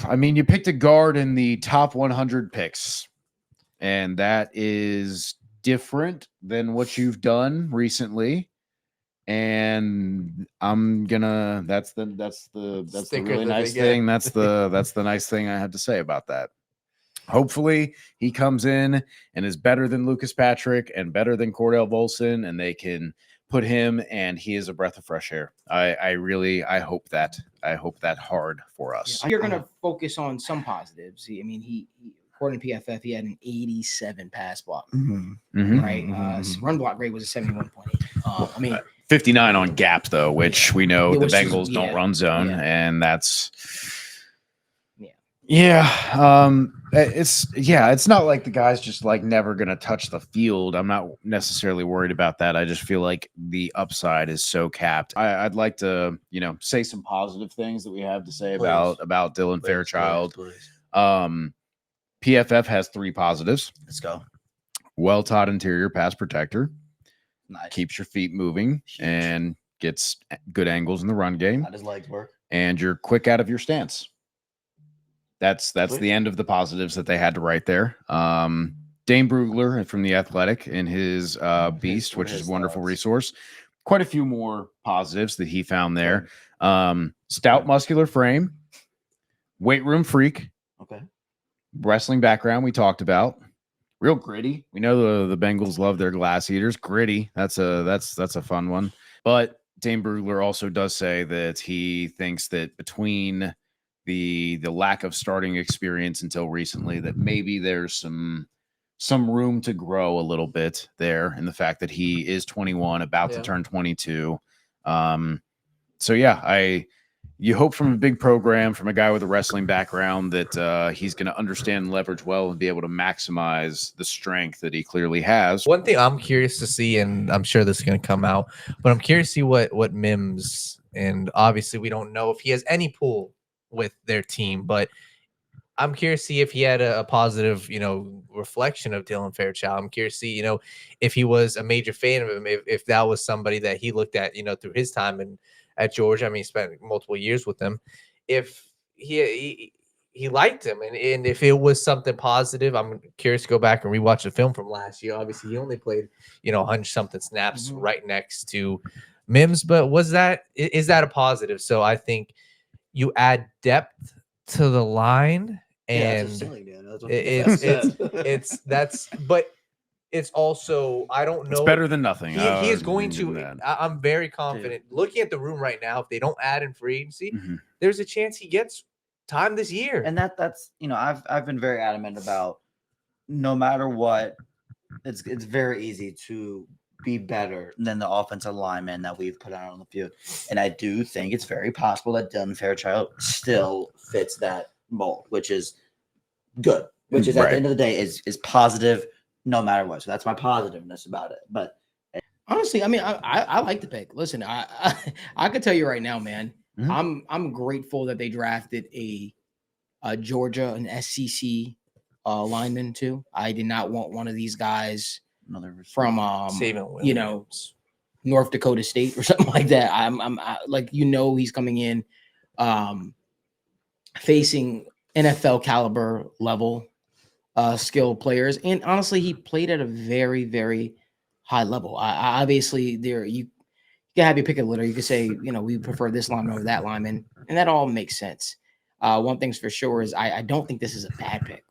I mean, you picked a guard in the top 100 picks, and that is different than what you've done recently. And I'm gonna that's the really nice thing. That's the nice thing I have to say about that. Hopefully he comes in and is better than Lucas Patrick and better than Cordell Volson, and they can put him, and he is a breath of fresh air. I hope that. I hope that hard for us. Yeah, you're gonna focus on some positives. I mean, he according to PFF, he had an 87 pass block, right? Run block rate was a 71.8. I mean, 59 on gap though, which we know the Bengals don't run zone, and that's it's not like the guy's just like never gonna touch the field. I'm not necessarily worried about that. I just feel like the upside is so capped. I'd like to, say some positive things that we have to say about Dylan Fairchild. PFF has 3 positives. Let's go. Well-taught interior pass protector. Nice. Keeps your feet moving and gets good angles in the run game. How does legs work? And you're quick out of your stance. That's the end of the positives that they had to write there. Dane Brugler from The Athletic in his Beast, which is a wonderful resource. Quite a few more positives that he found there. Stout muscular frame, weight room freak. Okay. Wrestling background we talked about. Real gritty. We know the Bengals love their glass eaters. Gritty. That's a fun one. But Dane Brugler also does say that he thinks that between the lack of starting experience until recently, that maybe there's some room to grow a little bit there, and the fact that he is 21, about to turn 22. You hope from a big program, from a guy with a wrestling background, that he's going to understand leverage well and be able to maximize the strength that he clearly has. One thing I'm curious to see, and I'm sure this is going to come out, but I'm curious to see what Mims, and obviously we don't know if he has any pull with their team, but I'm curious to see if he had a positive, reflection of Dylan Fairchild. I'm curious to see, if he was a major fan of him, if that was somebody that he looked at, through his time at Georgia. I mean, he spent multiple years with them. If he liked him, and if it was something positive, I'm curious to go back and rewatch the film from last year. Obviously, he only played, 100-something snaps right next to Mims, but is that a positive? So I think you add depth to the line, and but it's also, I don't know. It's better than nothing. He is going to. I'm very confident. Looking at the room right now, if they don't add in free agency, there's a chance he gets time this year. And that's I've been very adamant about, no matter what, it's very easy to be better than the offensive lineman that we've put out on the field. And I do think it's very possible that Dylan Fairchild still fits that mold, which is good, which is at the end of the day is positive no matter what. So that's my positiveness about it. But honestly, I mean, I like the pick. Listen, I could tell you right now, man, I'm grateful that they drafted a Georgia, an SEC lineman too. I did not want one of these guys from North Dakota State or something like that. I'm like, he's coming in facing NFL caliber level skilled players, and honestly, he played at a very, very high level. I obviously, there you can have your pick of the litter. You could say, we prefer this lineman over that lineman, and that all makes sense. One thing's for sure is I don't think this is a bad pick.